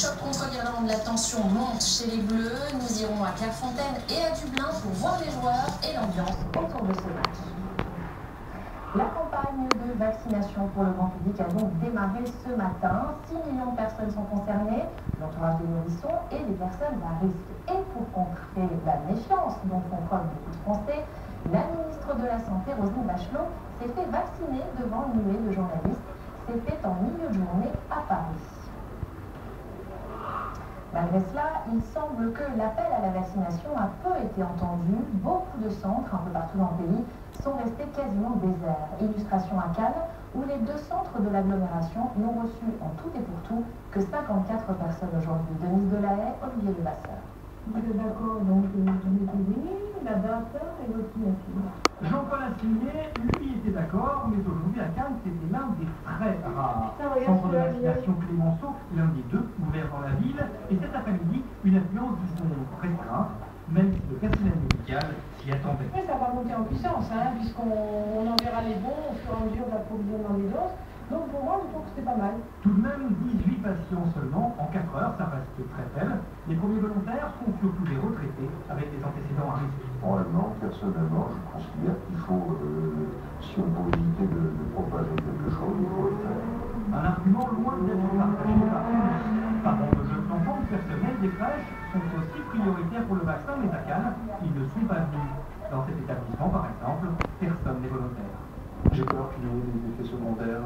choc contre l'Irlande, la tension monte chez les Bleus. Nous irons à Clairefontaine et à Dublin pour voir les joueurs et l'ambiance autour de ce match. La campagne de vaccination pour le grand public a donc démarré ce matin. 6 millions de personnes sont concernées, l'entourage des nourrissons et les personnes à risque. Et pour contrer la méfiance dont font preuve beaucoup de Français, la ministre de la Santé, Roselyne Bachelot, s'est fait vacciner devant une nuée de journalistes. C'était en milieu de journée à Paris. Malgré cela, il semble que l'appel à la vaccination a peu été entendu. Beaucoup de centres, un peu partout dans le pays, sont restés quasiment déserts. Illustration à Cannes, où les 2 centres de l'agglomération n'ont reçu en tout et pour tout que 54 personnes aujourd'hui. Denise Delahaye, Olivier Levasseur. Vous êtes d'accord, donc vous mettez la date et votre signature. Jean-Paul Assigné, lui, était d'accord, mais aujourd'hui à Cannes, c'était l'un des très rares centres de vaccination Clémenceau, l'un des 2 ouverts dans la ville. Et cet après-midi, une affluence, disons, restreinte, même si le personnel médical s'y attendait. Après, ça va monter en puissance, puisqu'on enverra les bons au fur et à mesure de l'approvisionnement des doses. Donc pour moi, je trouve que c'est pas mal. Tout de même, 18 patients seulement, en 4 heures, ça reste très faible. Les premiers volontaires sont surtout des retraités avec des antécédents à risque. Probablement, personnellement, je considère qu'il faut, si on peut éviter de propager quelque chose, il faut le faire. Un argument loin d'être partagé par tous. Parents de jeunes enfants, le personnel des crèches sont aussi prioritaires pour le vaccin, mais à Cannes, ils ne sont pas venus. Dans cet établissement, par exemple, personne n'est volontaire. J'ai peur qu'il y ait des effets secondaires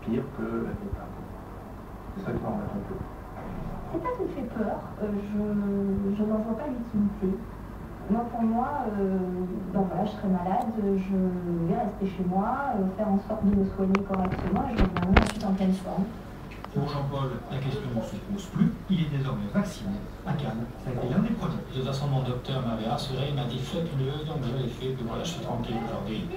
pires que la grippe. C'est ça qui m'embête un peu. C'est pas qui me fait peur, je n'en vois pas l'utilité. Moi, pour moi, donc voilà, je serai malade, je vais rester chez moi, faire en sorte de me soigner correctement et je reviendrai ensuite en pleine forme. Pour Jean-Paul, la question ne se pose plus. Il est désormais vacciné à Cannes. Ça a été l'un des premiers. De toute façon, mon docteur m'avait rassuré, il m'a dit faites-le, donc je l'ai fait, puis voilà, je suis tranquille aujourd'hui.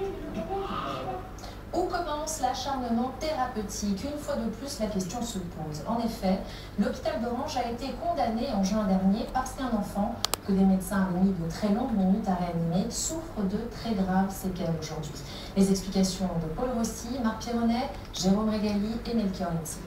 Où commence l'acharnement thérapeutique? Une fois de plus, la question se pose. En effet, l'hôpital d'Orange a été condamné en juin dernier parce qu'un enfant, que des médecins avaient mis de très longues minutes à réanimer, souffre de très graves séquelles aujourd'hui. Les explications de Paul Rossi, Marc Pironnet, Jérôme Régali et Melchior Inti.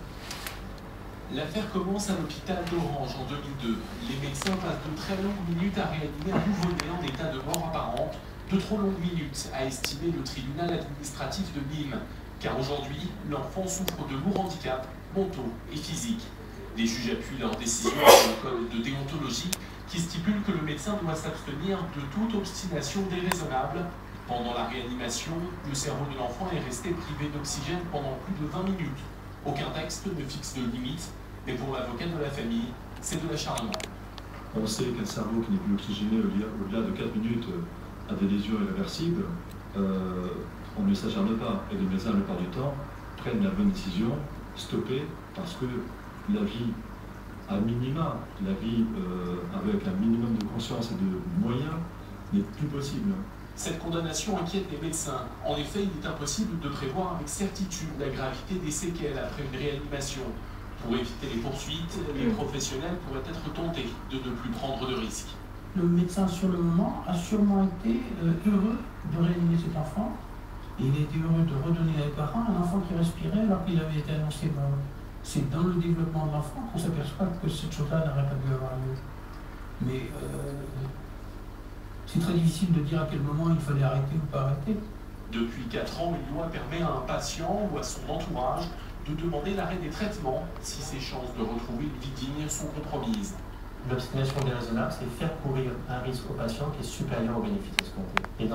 L'affaire commence à l'hôpital d'Orange en 2002. Les médecins passent de très longues minutes à réanimer un nouveau-né en état de mort apparente. De trop longues minutes, a estimé le tribunal administratif de Nîmes. Car aujourd'hui, l'enfant souffre de lourds handicaps mentaux et physiques. Les juges appuient leur décision sur le code de déontologie qui stipule que le médecin doit s'abstenir de toute obstination déraisonnable. Pendant la réanimation, le cerveau de l'enfant est resté privé d'oxygène pendant plus de 20 minutes. Aucun texte ne fixe de limite, mais pour l'avocat de la famille, c'est de l'acharnement. On sait qu'un cerveau qui n'est plus oxygéné au-delà de 4 minutes a des lésions irréversibles. On ne s'acharne pas. Et les médecins, la plupart du temps, prennent la bonne décision, stopper, parce que la vie à minima, la vie avec un minimum de conscience et de moyens n'est plus possible. Cette condamnation inquiète les médecins. En effet, il est impossible de prévoir avec certitude la gravité des séquelles après une réanimation. Pour éviter les poursuites, les professionnels pourraient être tentés de ne plus prendre de risques. Le médecin, sur le moment, a sûrement été heureux de réanimer cet enfant. Il a été heureux de redonner à les parents un enfant qui respirait alors qu'il avait été annoncé mort. C'est dans le développement de l'enfant qu'on s'aperçoit que cette chose-là n'aurait pas dû avoir lieu. Mais c'est très difficile de dire à quel moment il fallait arrêter ou pas arrêter. Depuis 4 ans, une loi permet à un patient ou à son entourage de demander l'arrêt des traitements si ses chances de retrouver une vie digne sont compromises. L'obstination déraisonnable, c'est faire courir un risque au patient qui est supérieur au bénéfice escompté. Et dans